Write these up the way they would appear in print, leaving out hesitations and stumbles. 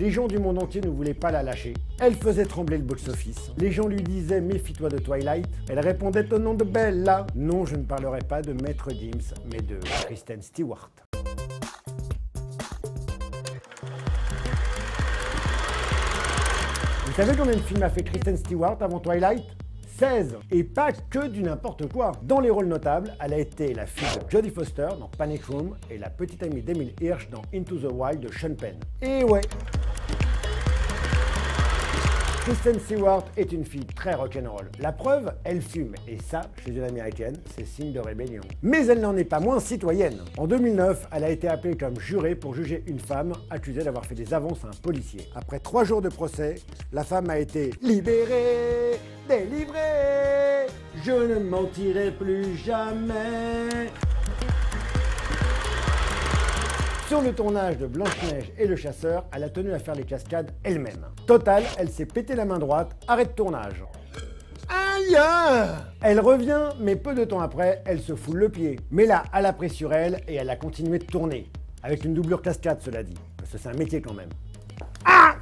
Les gens du monde entier ne voulaient pas la lâcher. Elle faisait trembler le box-office. Les gens lui disaient « Méfie-toi de Twilight ». Elle répondait au nom de Bella. Non, je ne parlerai pas de Maître Gims, mais de Kristen Stewart. Vous savez combien de films a fait Kristen Stewart avant Twilight ? 16. Et pas que du n'importe quoi. Dans les rôles notables, elle a été la fille de Jodie Foster dans Panic Room et la petite amie d'Emile Hirsch dans Into the Wild de Sean Penn. Et ouais, Kristen Stewart est une fille très rock'n'roll. La preuve, elle fume, et ça, chez une américaine, c'est signe de rébellion. Mais elle n'en est pas moins citoyenne. En 2009, elle a été appelée comme jurée pour juger une femme accusée d'avoir fait des avances à un policier. Après 3 jours de procès, la femme a été libérée, délivrée. Je ne mentirai plus jamais. Sur le tournage de Blanche-Neige et le Chasseur, elle a tenu à faire les cascades elle-même. Total, elle s'est pété la main droite, arrêt de tournage. Aïe! Elle revient, mais peu de temps après, elle se foule le pied. Mais là, elle a pris sur elle et elle a continué de tourner. Avec une doublure cascade, cela dit. Parce que c'est un métier quand même. Ah!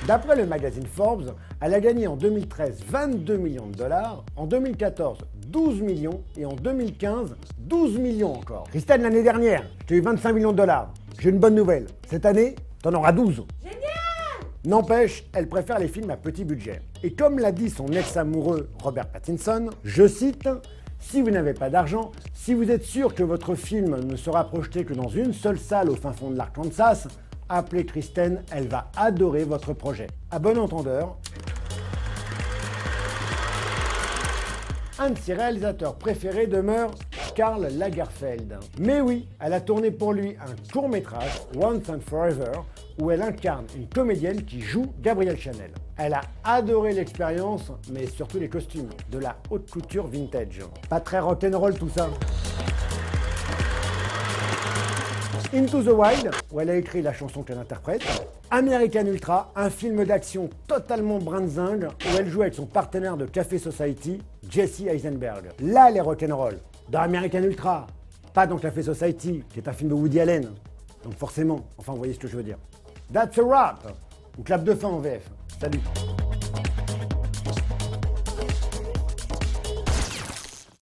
D'après le magazine Forbes, elle a gagné en 2013 22 millions de dollars, en 2014 12 millions et en 2015 12 millions encore. Kristen, l'année dernière, j'ai eu 25 millions de dollars. J'ai une bonne nouvelle. Cette année, t'en auras 12. Génial! N'empêche, elle préfère les films à petit budget. Et comme l'a dit son ex-amoureux Robert Pattinson, je cite, « Si vous n'avez pas d'argent, si vous êtes sûr que votre film ne sera projeté que dans une seule salle au fin fond de l'Arkansas, appelez Kristen, elle va adorer votre projet. » À bon entendeur, un de ses réalisateurs préférés demeure Karl Lagerfeld. Mais oui, elle a tourné pour lui un court-métrage, Once and Forever, où elle incarne une comédienne qui joue Gabrielle Chanel. Elle a adoré l'expérience, mais surtout les costumes, de la haute couture vintage. Pas très rock'n'roll tout ça. Into the Wild, où elle a écrit la chanson qu'elle interprète. American Ultra, un film d'action totalement brinzingue, où elle joue avec son partenaire de Café Society, Jesse Eisenberg. Là, elle est rock'n'roll. Dans American Ultra, pas dans Café Society, qui est un film de Woody Allen. Donc forcément, enfin vous voyez ce que je veux dire. That's a wrap! Ou clap de fin en VF. Salut!